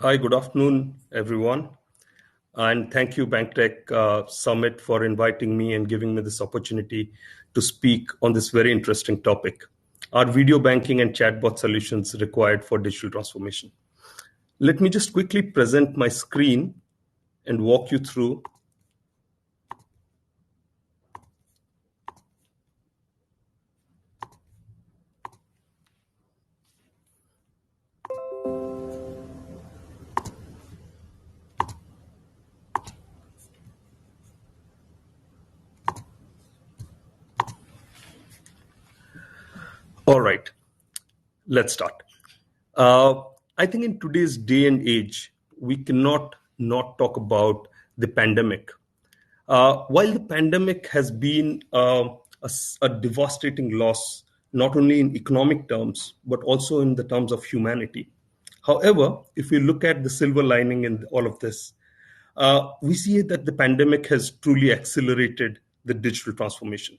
Hi, good afternoon, everyone. And thank you, BankTech Summit, for inviting me and giving me this opportunity to speak on this very interesting topic. Are video banking and chatbot solutions required for digital transformation? Let me just quickly present my screen and walk you through. All right, let's start. Uh, I think in today's day and age, we cannot not talk about the pandemic. While the pandemic has been a devastating loss, not only in economic terms, but also in the terms of humanity. However, if we look at the silver lining in all of this, we see that the pandemic has truly accelerated the digital transformation.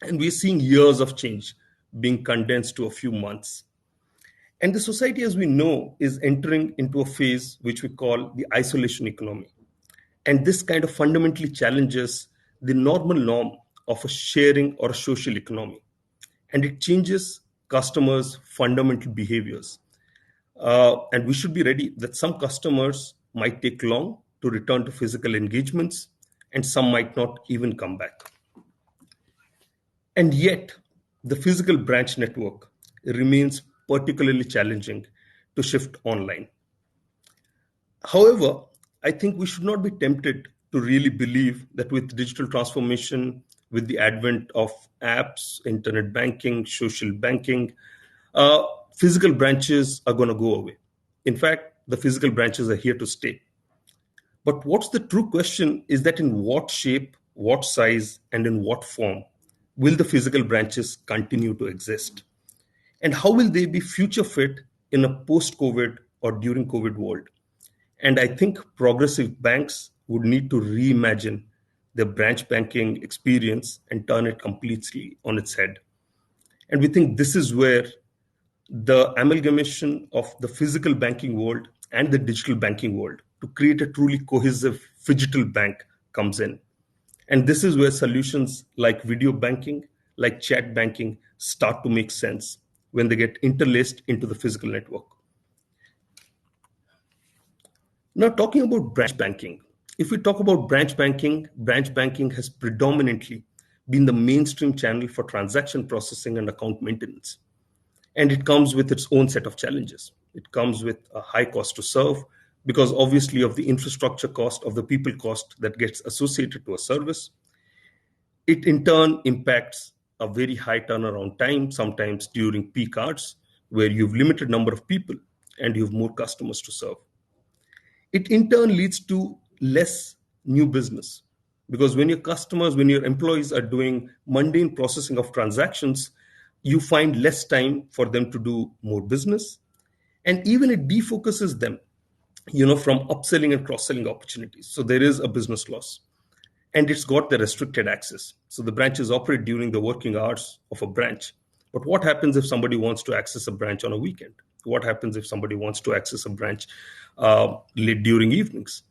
And we're seeing years of change being condensed to a few months. And the society, as we know, is entering into a phase which we call the isolation economy. And this kind of fundamentally challenges the normal norm of a sharing or a social economy. And it changes customers' fundamental behaviors. And we should be ready that some customers might take long to return to physical engagements, and some might not even come back. And yet, the physical branch network remains particularly challenging to shift online. However, I think we should not be tempted to really believe that with digital transformation, with the advent of apps, internet banking, social banking, uh, physical branches are going to go away. In fact, the physical branches are here to stay. But what's the true question is that in what shape, what size, and in what form will the physical branches continue to exist? And how will they be future fit in a post COVID or during COVID world? And I think progressive banks would need to reimagine their branch banking experience and turn it completely on its head. And we think this is where the amalgamation of the physical banking world and the digital banking world to create a truly cohesive phygital bank comes in. And this is where solutions like video banking, like chat banking, start to make sense when they get interlaced into the physical network. Now, talking about branch banking, if we talk about branch banking has predominantly been the mainstream channel for transaction processing and account maintenance. And it comes with its own set of challenges. It comes with a high cost to serve because, obviously, of the infrastructure cost, of the people cost that gets associated to a service. It, in turn, impacts a very high turnaround time, sometimes during peak hours, where you've limited number of people and you have more customers to serve. It in turn leads to less new business because when your customers, when your employees are doing mundane processing of transactions, you find less time for them to do more business, and even it defocuses them, from upselling and cross-selling opportunities. So there is a business loss, and it's got the restricted access. So the branches operate during the working hours of a branch. But what happens if somebody wants to access a branch on a weekend? What happens if somebody wants to access a branch late during evenings?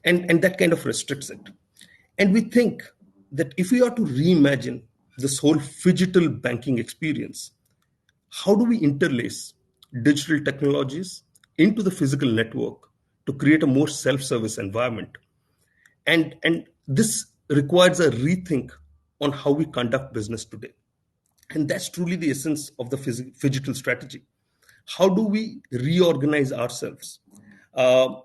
And that kind of restricts it. And we think that if we are to reimagine this whole phygital banking experience, how do we interlace digital technologies into the physical network to create a more self-service environment? And this requires a rethink on how we conduct business today. And that's truly the essence of the phygital strategy. How do we reorganize ourselves,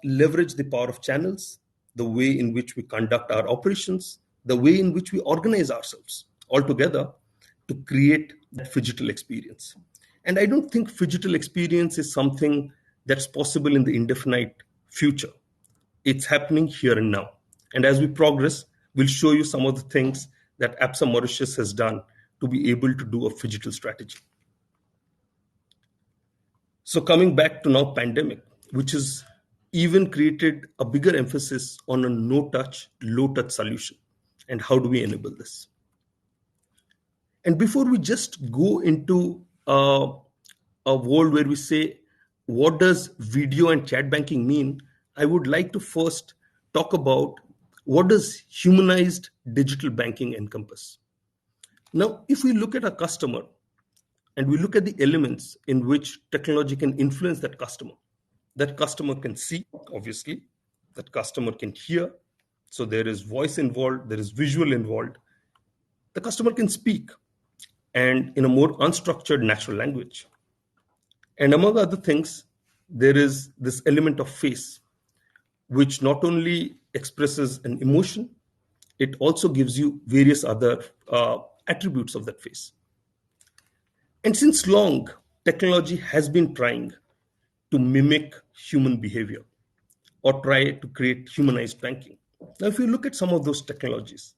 leverage the power of channels, the way in which we conduct our operations, the way in which we organize ourselves altogether to create that phygital experience? And I don't think phygital experience is something that's possible in the indefinite future. It's happening here and now. And as we progress, we'll show you some of the things that Absa Mauritius has done to be able to do a phygital strategy. So coming back to now pandemic, which has even created a bigger emphasis on a no-touch, low-touch solution. And how do we enable this? And before we just go into a world where we say what does video and chat banking mean, I would like to first talk about what does humanized digital banking encompass. Now, if we look at a customer and we look at the elements in which technology can influence that customer can see, obviously, that customer can hear. So there is voice involved, there is visual involved. The customer can speak and in a more unstructured natural language. And among other things, there is this element of face, which not only expresses an emotion, it also gives you various other attributes of that face. And since long, technology has been trying to mimic human behavior or try to create humanized banking. Now, if you look at some of those technologies,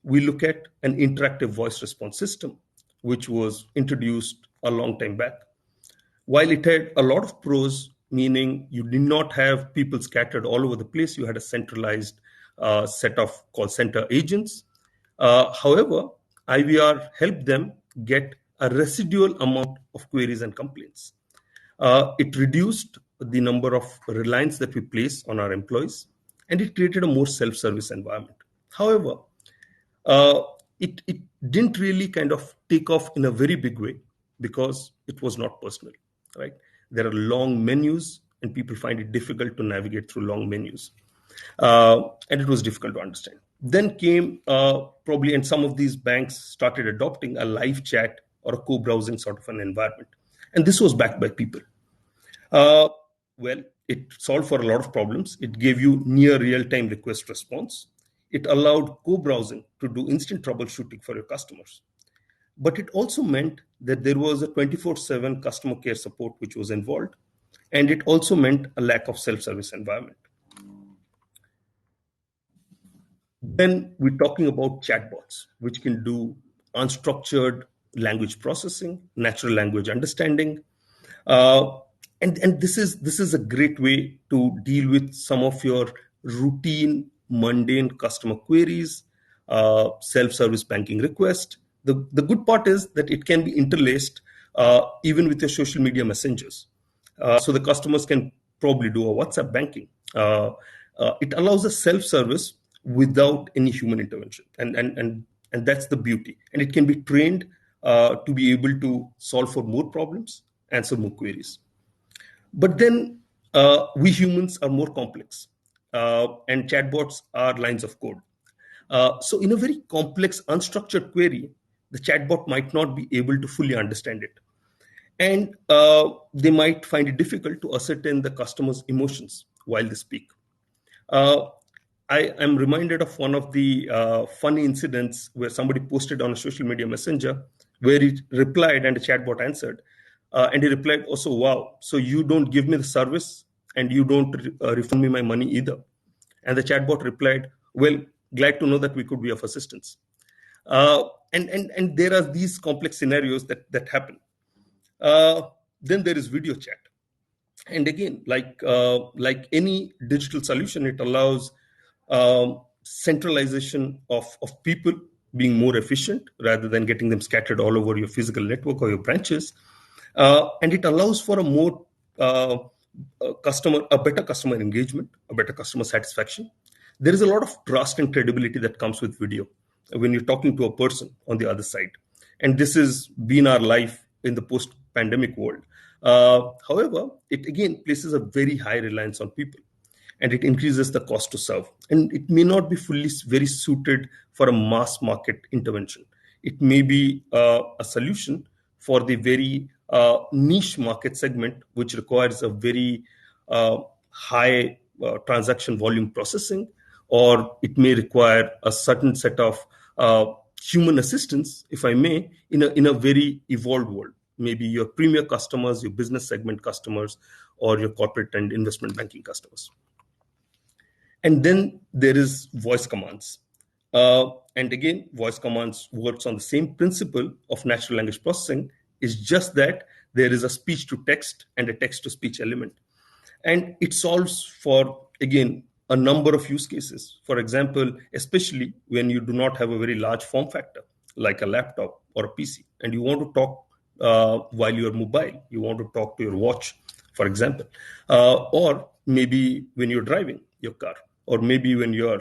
we look at an interactive voice response system, which was introduced a long time back. While it had a lot of pros, meaning you did not have people scattered all over the place, you had a centralized set of call center agents. However, IVR helped them get a residual amount of queries and complaints. It reduced the number of reliance that we place on our employees, and it created a more self-service environment. However, it didn't really kind of take off in a very big way because it was not personal, right? There are long menus, and people find it difficult to navigate through long menus, and it was difficult to understand. Then came probably, and some of these banks started adopting a live chat or a co-browsing sort of an environment, and this was backed by people. Well, it solved for a lot of problems. It gave you near real-time request response. It allowed co-browsing to do instant troubleshooting for your customers. But it also meant that there was a 24/7 customer care support which was involved. And it also meant a lack of self-service environment. Then we're talking about chatbots, which can do unstructured language processing, natural language understanding. And this is a great way to deal with some of your routine, mundane customer queries, self-service banking request. The good part is that it can be interlaced even with your social media messengers. So the customers can probably do a WhatsApp banking. It allows a self-service without any human intervention, and that's the beauty. And it can be trained to be able to solve for more problems, answer more queries. But then we humans are more complex, and chatbots are lines of code. So in a very complex, unstructured query, the chatbot might not be able to fully understand it. And they might find it difficult to ascertain the customer's emotions while they speak. I am reminded of one of the funny incidents where somebody posted on a social media messenger where he replied and a chatbot answered. And he replied, also, wow, so you don't give me the service and you don't refund me my money either. And the chatbot replied, well, glad to know that we could be of assistance. And there are these complex scenarios that happen. Then there is video chat. And again, like any digital solution, it allows centralization of people being more efficient rather than getting them scattered all over your physical network or your branches. And it allows for a more better customer engagement, a better customer satisfaction. There is a lot of trust and credibility that comes with video when you're talking to a person on the other side. And this has been our life in the post-pandemic world. However, it again places a very high reliance on people, and it increases the cost to serve. And it may not be very suited for a mass market intervention. It may be a solution for the very niche market segment, which requires a very high transaction volume processing, or it may require a certain set of human assistance, if I may, in a very evolved world. Maybe your premier customers, your business segment customers, or your corporate and investment banking customers. And then there is voice commands. And again, voice commands works on the same principle of natural language processing. It's just that there is a speech to text and a text to speech element. And it solves for, again, a number of use cases. For example, especially when you do not have a very large form factor, like a laptop or a PC, and you want to talk while you're mobile, you want to talk to your watch for example, or maybe when you're driving your car, or maybe when you're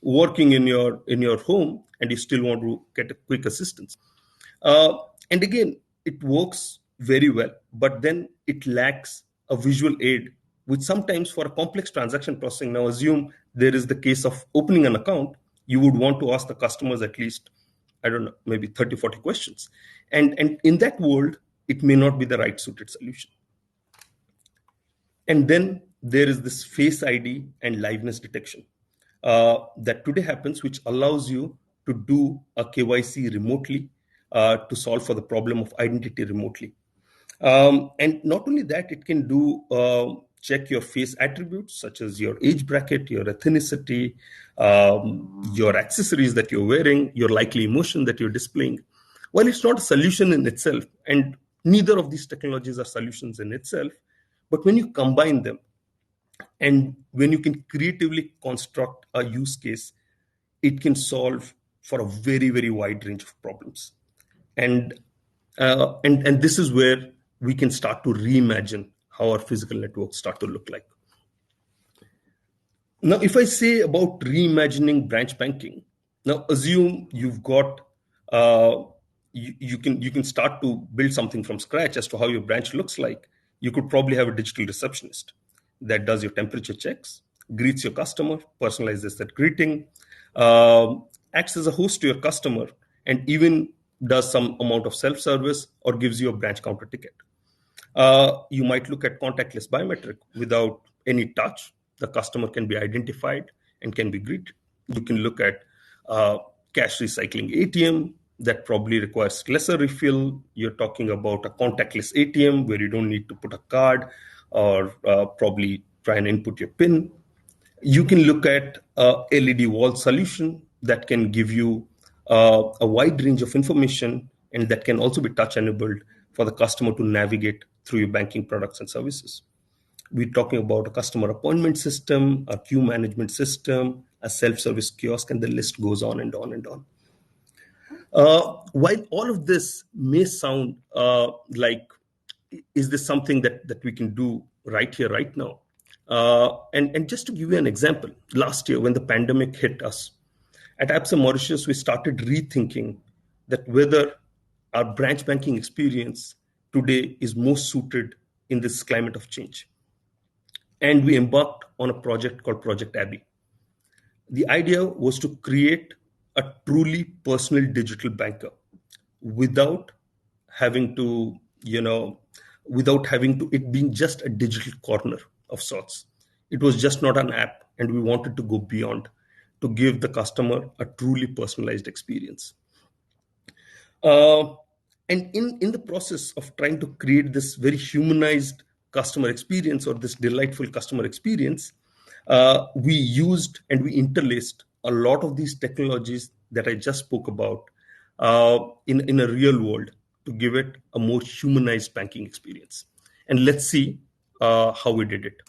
working in your home and you still want to get a quick assistance. Uh, and again, it works very well, but then it lacks a visual aid, which sometimes for a complex transaction processing, now assume there is the case of opening an account, you would want to ask the customers at least, I don't know, maybe 30, 40 questions. And in that world, it may not be the right suited solution. And then there is this Face ID and liveness detection that today happens, which allows you to do a KYC remotely to solve for the problem of identity remotely. And not only that, it can do check your face attributes such as your age bracket, your ethnicity, your accessories that you're wearing, your likely emotion that you're displaying. While it's not a solution in itself, and neither of these technologies are solutions in itself, but when you combine them and when you can creatively construct a use case, it can solve for a very, very wide range of problems. And this is where we can start to reimagine how our physical networks start to look like. Now, if I say about reimagining branch banking, now assume you've got you can start to build something from scratch as to how your branch looks like. You could probably have a digital receptionist that does your temperature checks, greets your customer, personalizes that greeting, acts as a host to your customer, and even does some amount of self-service or gives you a branch counter ticket. You might look at contactless biometric without any touch. The customer can be identified and can be greeted. You can look at cash recycling ATM that probably requires lesser refill. You're talking about a contactless ATM where you don't need to put a card or probably try and input your PIN. You can look at a LED wall solution that can give you a wide range of information and that can also be touch enabled for the customer to navigate through your banking products and services. We're talking about a customer appointment system, a queue management system, a self-service kiosk, and the list goes on and on and on. While all of this may sound like, is this something that we can do right here, right now? And just to give you an example, last year when the pandemic hit us, at Absa Mauritius, we started rethinking that whether our branch banking experience today is most suited in this climate of change. And we embarked on a project called Project Abbey. The idea was to create a truly personal digital banker without having to, it being just a digital corner of sorts. It was just not an app, and we wanted to go beyond to give the customer a truly personalized experience. And in the process of trying to create this very humanized customer experience or this delightful customer experience, we used and we interlaced a lot of these technologies that I just spoke about in a real world to give it a more humanized banking experience. And let's see how we did it.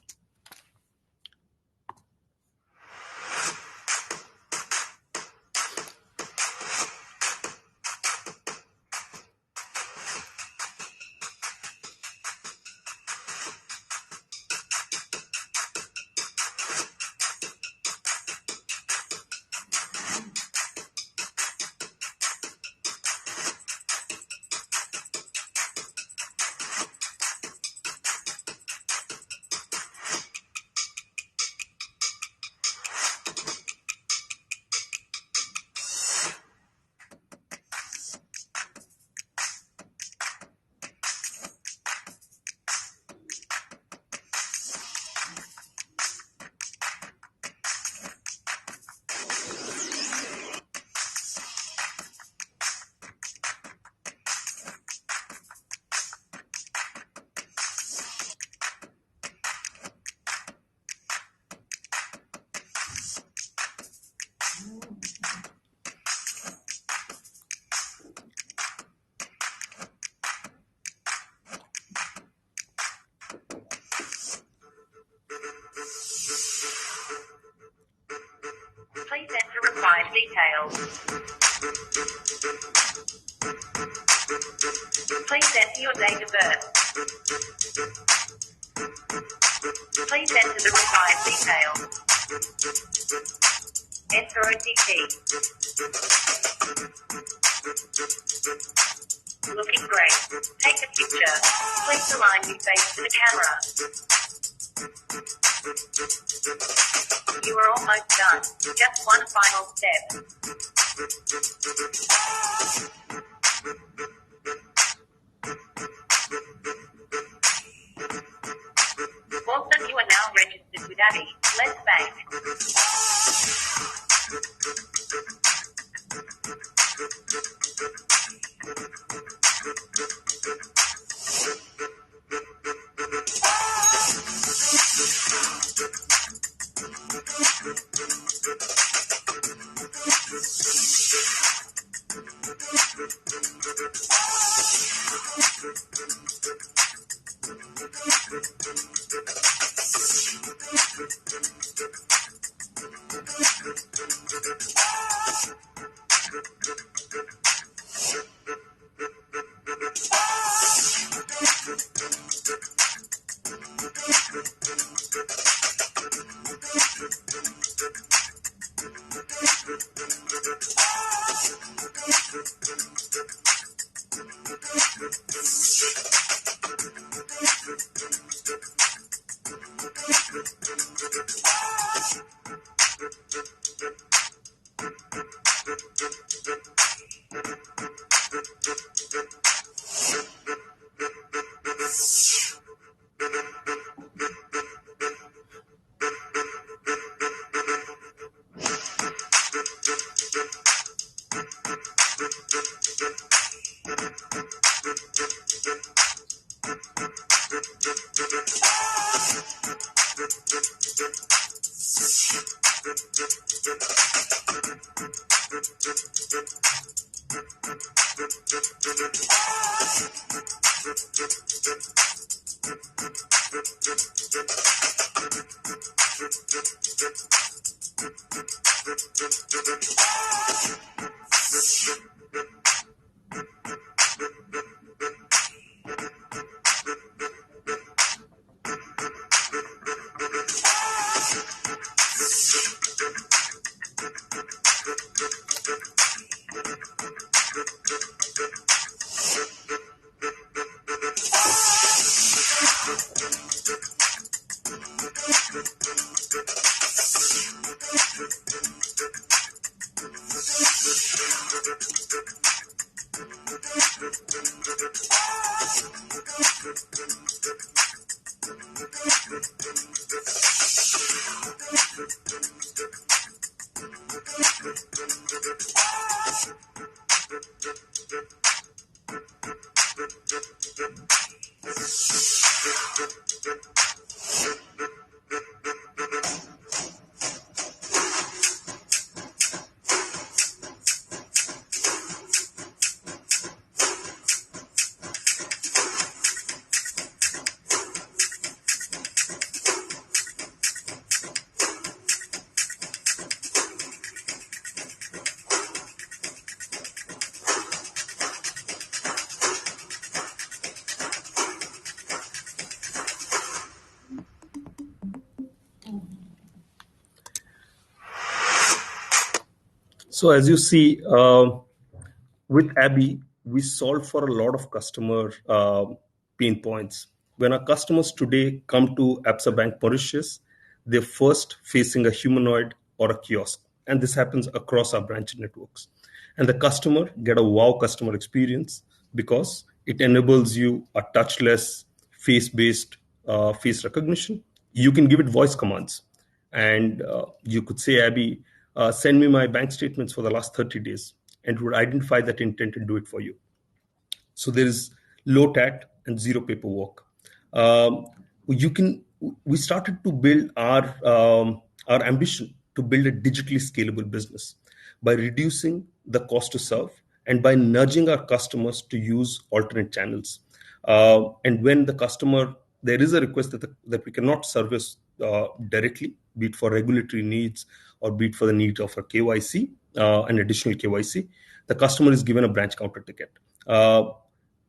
Please enter required details. Please enter your date of birth. enter the required details. Enter OTP. Looking great. Take a picture. Please align your face to the camera. You are almost done. Just one final step. Also, you are now registered with Abby. Let's bank. So as you see, with Abby, we solve for a lot of customer pain points. When our customers today come to Absa Bank Mauritius, they're first facing a humanoid or a kiosk, and this happens across our branch networks. And the customer get a wow customer experience because it enables you a touchless, face-based face recognition. You can give it voice commands, and you could say, Abby, send me my bank statements for the last 30 days, and it would identify that intent and do it for you. So there is low TAT and zero paperwork. You can. We started to build our ambition to build a digitally scalable business by reducing the cost to serve and by nudging our customers to use alternate channels. And when the customer, there is a request that we cannot service directly, be it for regulatory needs or be it for the need of a KYC, an additional KYC, the customer is given a branch counter ticket.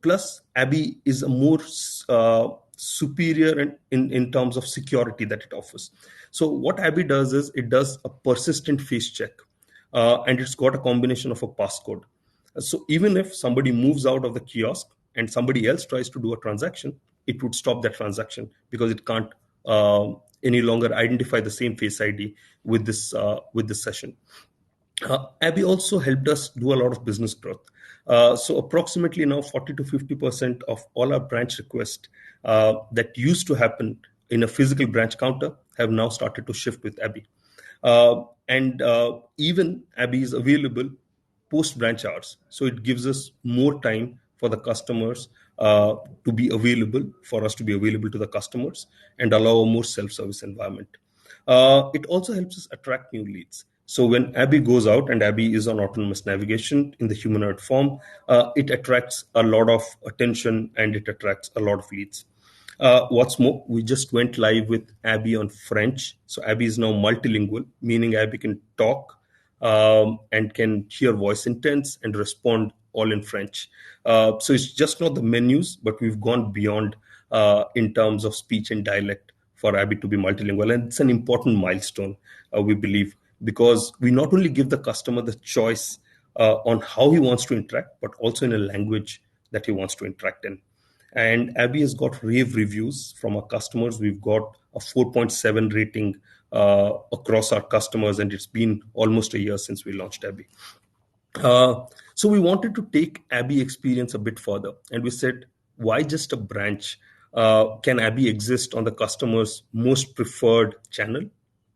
Plus, Abby is a more superior in terms of security that it offers. So what Abby does is it does a persistent face check, and it's got a combination of a passcode. So even if somebody moves out of the kiosk and somebody else tries to do a transaction, it would stop that transaction because it can't any longer identify the same Face ID with this session. Abby also helped us do a lot of business growth. So approximately now 40 to 50% of all our branch requests that used to happen in a physical branch counter have now started to shift with Abby. And even Abby is available post branch hours. So it gives us more time for the customers to be available, for us to be available to the customers and allow a more self-service environment. It also helps us attract new leads. So when Abby goes out, and Abby is on autonomous navigation in the humanoid form, it attracts a lot of attention and it attracts a lot of leads. What's more, we just went live with Abby on French. So Abby is now multilingual, meaning Abby can talk and can hear voice intents and respond all in French. So it's just not the menus, but we've gone beyond in terms of speech and dialect for Abby to be multilingual. And it's an important milestone, we believe, because we not only give the customer the choice on how he wants to interact, but also in a language that he wants to interact in. And Abby has got rave reviews from our customers. We've got a 4.7 rating across our customers, and it's been almost a year since we launched Abby. So we wanted to take Abby experience a bit further, and we said, why just a branch? Can Abby exist on the customer's most preferred channel?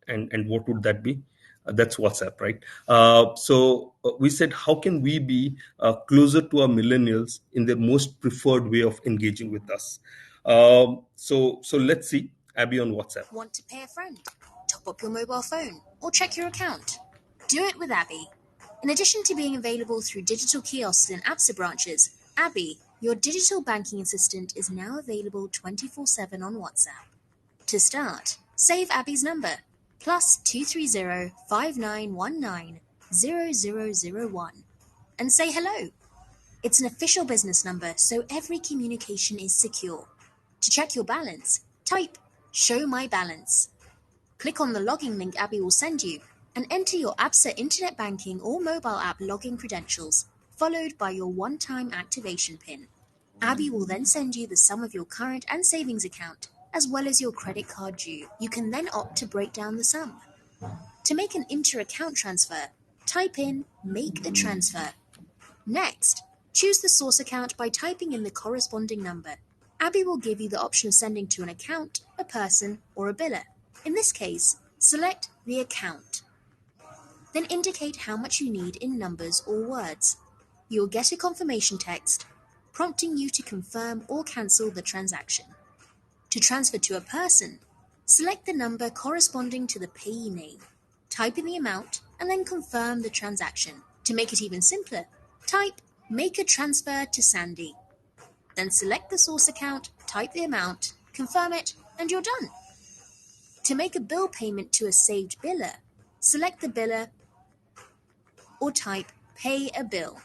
And what would that be? That's WhatsApp, right? So we said, how can we be closer to our millennials in their most preferred way of engaging with us? So let's see Abby on WhatsApp. Want to pay a friend, top up your mobile phone, or check your account? Do it with Abby. In addition to being available through digital kiosks and ABSA branches, Abby, your digital banking assistant, is now available 24/7 on WhatsApp. To start, save Abby's number, +230 5919 0001, and say hello. It's an official business number, so every communication is secure. To check your balance, type "Show my balance." Click on the logging link Abby will send you and enter your ABSA internet banking or mobile app login credentials, followed by your one-time activation PIN. Abby will then send you the sum of your current and savings account, as well as your credit card due. You can then opt to break down the sum. To make an inter-account transfer, type in "Make a transfer." Next, choose the source account by typing in the corresponding number. Abby will give you the option of sending to an account, a person, or a biller. In this case, select the account. Then indicate how much you need in numbers or words. You will get a confirmation text prompting you to confirm or cancel the transaction. To transfer to a person, select the number corresponding to the payee name. Type in the amount and then confirm the transaction. To make it even simpler, type "Make a transfer to Sandy." Then select the source account, type the amount, confirm it, and you're done. To make a bill payment to a saved biller, select the biller or type "Pay a bill."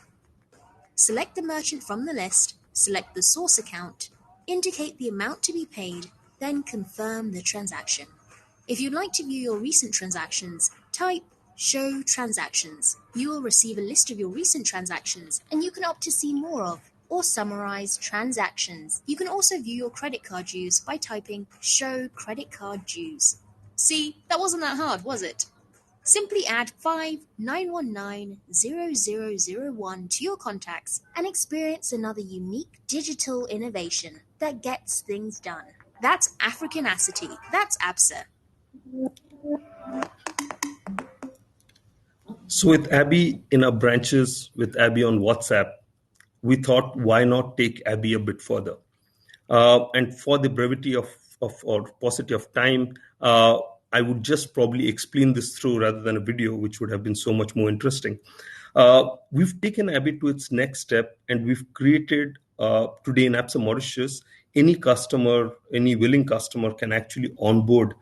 Select the merchant from the list, select the source account, indicate the amount to be paid, then confirm the transaction. If you'd like to view your recent transactions, type "Show transactions." You will receive a list of your recent transactions, and you can opt to see more of or summarize transactions. You can also view your credit card dues by typing "Show credit card dues." See, that wasn't that hard, was it? Simply add 59190001 to your contacts and experience another unique digital innovation that gets things done. That's Africanacity. That's ABSA. So with Abby in our branches, with Abby on WhatsApp, we thought, why not take Abby a bit further? And for the brevity or paucity of time, I would just probably explain this through rather than a video, which would have been so much more interesting. We've taken Abby to its next step, and we've created today in ABSA Mauritius, any customer, any willing customer can actually onboard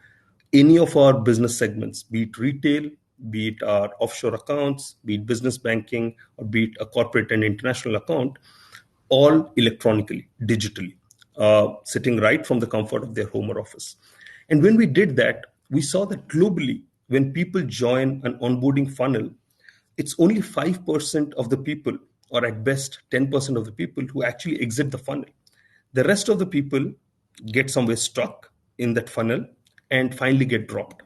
any of our business segments, be it retail, be it our offshore accounts, be it business banking, or be it a corporate and international account, all electronically, digitally. sitting right from the comfort of their home or office. And when we did that, we saw that globally, when people join an onboarding funnel, it's only 5% of the people, or at best 10% of the people, who actually exit the funnel. The rest of the people get somewhere stuck in that funnel and finally get dropped.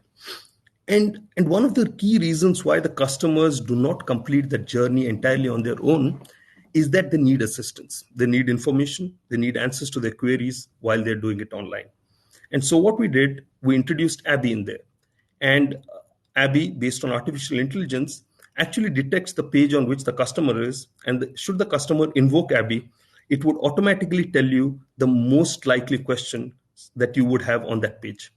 And one of the key reasons why the customers do not complete the journey entirely on their own is that they need assistance. They need information, they need answers to their queries while they're doing it online. And so what we did, we introduced Abby in there. And Abby, based on artificial intelligence, actually detects the page on which the customer is. And should the customer invoke Abby, it would automatically tell you the most likely question that you would have on that page.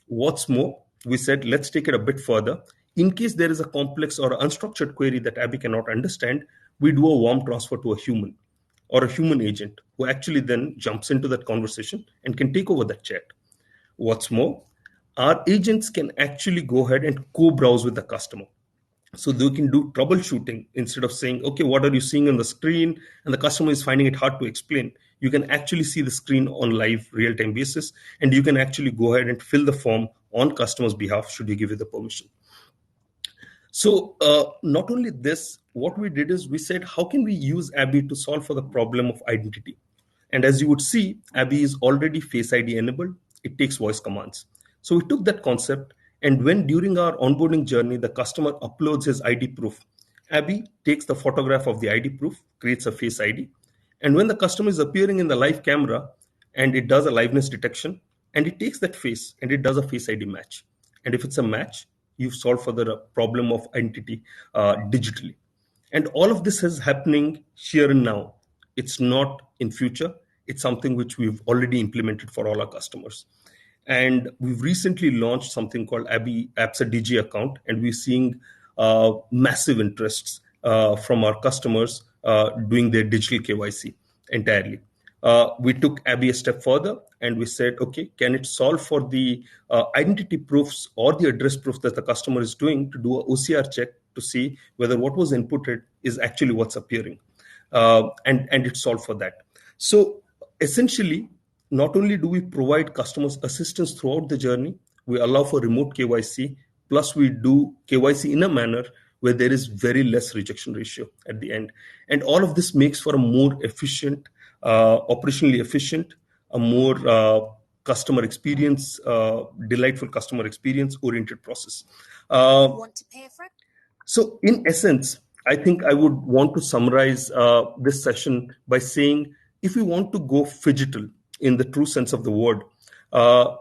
What's more, we said, let's take it a bit further. In case there is a complex or unstructured query that Abby cannot understand, we do a warm transfer to a human or a human agent who actually then jumps into that conversation and can take over that chat. What's more, our agents can actually go ahead and co-browse with the customer. So they can do troubleshooting instead of saying, okay, what are you seeing on the screen? And the customer is finding it hard to explain. You can actually see the screen on live real-time basis, and you can actually go ahead and fill the form on customer's behalf should you give it the permission. So not only this, what we did is we said, how can we use Abby to solve for the problem of identity? And as you would see, Abby is already Face ID enabled. It takes voice commands. So we took that concept, and when during our onboarding journey, the customer uploads his ID proof, Abby takes the photograph of the ID proof, creates a Face ID. And when the customer is appearing in the live camera, and it does a liveness detection, and it takes that face and it does a Face ID match. And if it's a match, you've solved for the problem of identity digitally. And all of this is happening here and now. It's not in future. It's something which we've already implemented for all our customers. And we've recently launched something called Abby Apps DG account, and we're seeing massive interests from our customers doing their digital KYC entirely. We took Abby a step further and we said, okay, can it solve for the identity proofs or the address proof that the customer is doing to do a OCR check to see whether what was inputted is actually what's appearing. And it solved for that. So essentially, not only do we provide customers assistance throughout the journey, we allow for remote KYC, plus we do KYC in a manner where there is very less rejection ratio at the end. And all of this makes for a more efficient, operationally efficient, a more customer experience, delightful customer experience oriented process. Want to pay a friend? So in essence, I think I would want to summarize this session by saying, if we want to go phygital in the true sense of the word,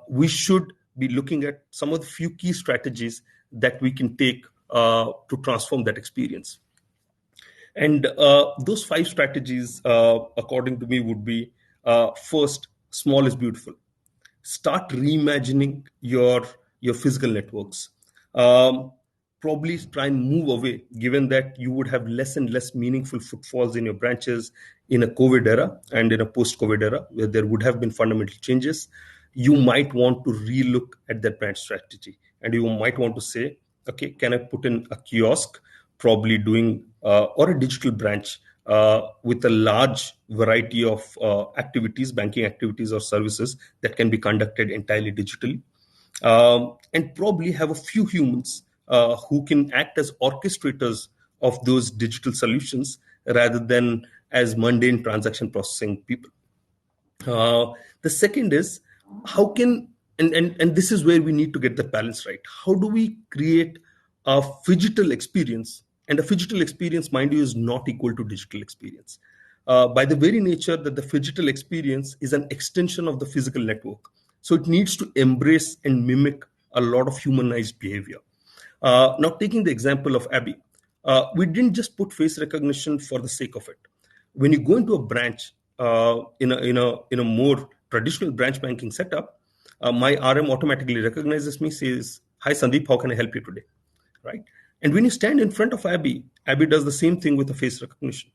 we should be looking at some of the few key strategies that we can take to transform that experience. And those 5 strategies, according to me, would be first, small is beautiful. Start reimagining your physical networks. Probably try and move away, given that you would have less and less meaningful footfalls in your branches in a COVID era and in a post-COVID era, where there would have been fundamental changes. You might want to relook at that branch strategy. And you might want to say, okay, can I put in a kiosk, probably doing, or a digital branch with a large variety of activities, banking activities or services that can be conducted entirely digitally. And probably have a few humans who can act as orchestrators of those digital solutions rather than as mundane transaction processing people. The second is, how can, and this is where we need to get the balance right. How do we create a phygital experience? And a phygital experience, mind you, is not equal to digital experience. By the very nature that the phygital experience is an extension of the physical network. So it needs to embrace and mimic a lot of humanized behavior. Now, taking the example of Abby, we didn't just put face recognition for the sake of it. When you go into a branch in a more traditional branch banking setup, my RM automatically recognizes me, says, "Hi Sandeep, how can I help you today?" Right? And when you stand in front of Abby, Abby does the same thing with the face recognition.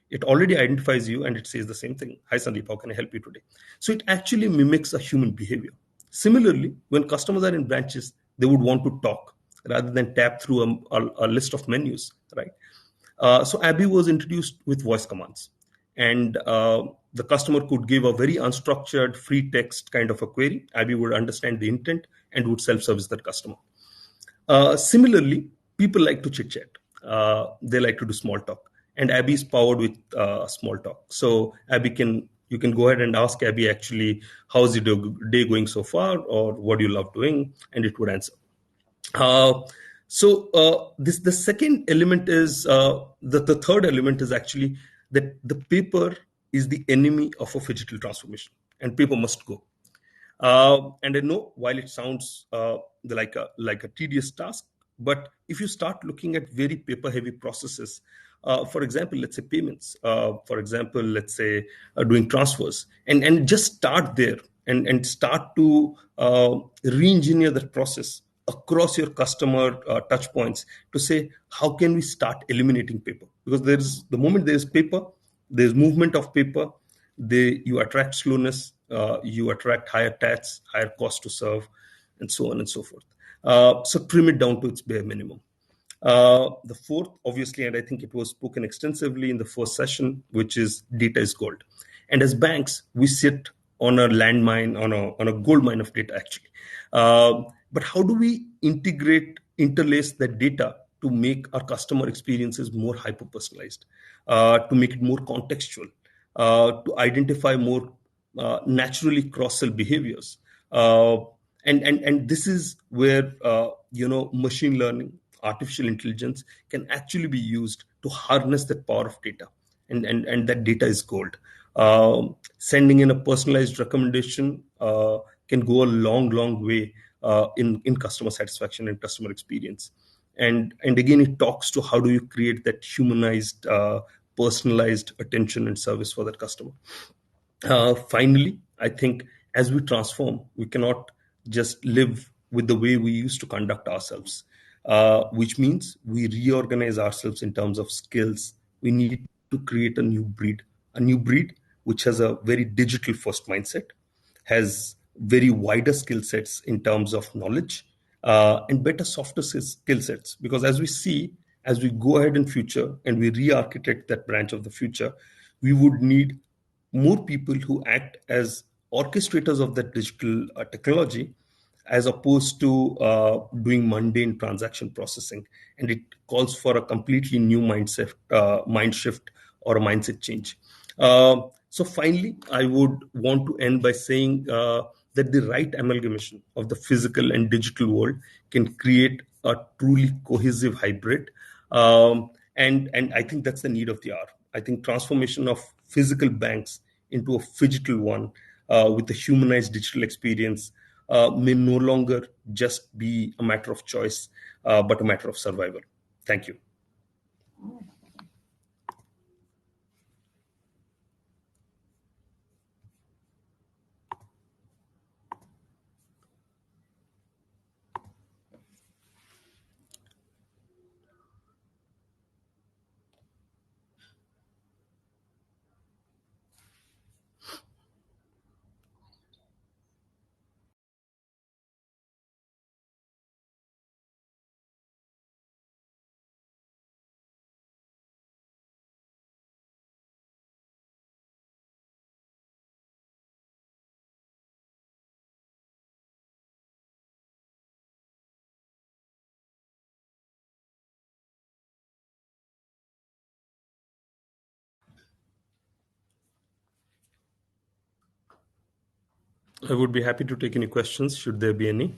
It already identifies you and it says the same thing. "Hi Sandeep, how can I help you today?" So it actually mimics a human behavior. Similarly, when customers are in branches, they would want to talk rather than tap through a list of menus, right? So Abby was introduced with voice commands. and the customer could give a very unstructured free text kind of a query. Abby would understand the intent and would self-service that customer. Similarly, people like to chit chat. They like to do small talk, and Abby is powered with small talk. So you can go ahead and ask Abby actually, how's your day going so far, or what do you love doing, and it would answer. Uh, this the second element is the third element is actually that the paper is the enemy of a digital transformation, and paper must go. And I know while it sounds like a tedious task, but if you start looking at very paper-heavy processes, for example, let's say payments, for example, let's say doing transfers, and just start there and start to re-engineer that process across your customer touch points to say how can we start eliminating paper, because there's the moment there's paper, there's movement of paper, you attract slowness, you attract higher tax, higher cost to serve, and so on and so forth. So trim it down to its bare minimum. The fourth, obviously, and I think it was spoken extensively in the first session, which is data is gold. And as banks, we sit on a landmine, on a gold mine of data, actually. But how do we interlace that data to make our customer experiences more hyper personalized, to make it more contextual, to identify more naturally cross-sell behaviors? And this is where machine learning, artificial intelligence can actually be used to harness that power of data, and that data is gold. Sending in a personalized recommendation can go a long way in customer satisfaction and customer experience. And again, it talks to how do you create that humanized, personalized attention and service for that customer. Finally, I think as we transform, we cannot just live with the way we used to conduct ourselves, which means we reorganize ourselves in terms of skills. We need to create a new breed which has a very digital first mindset, has very wider skill sets in terms of knowledge, and better softer skill sets. Because as we go ahead in future and we re-architect that branch of the future, we would need more people who act as orchestrators of that digital technology, as opposed to doing mundane transaction processing. And it calls for a completely new mind shift or a mindset change. So finally, I would want to end by saying that the right amalgamation of the physical and digital world can create a truly cohesive hybrid. And I think that's the need of the hour. I think transformation of physical banks into a phygital one, with a humanized digital experience, may no longer just be a matter of choice, but a matter of survival. Thank you. I would be happy to take any questions, should there be any.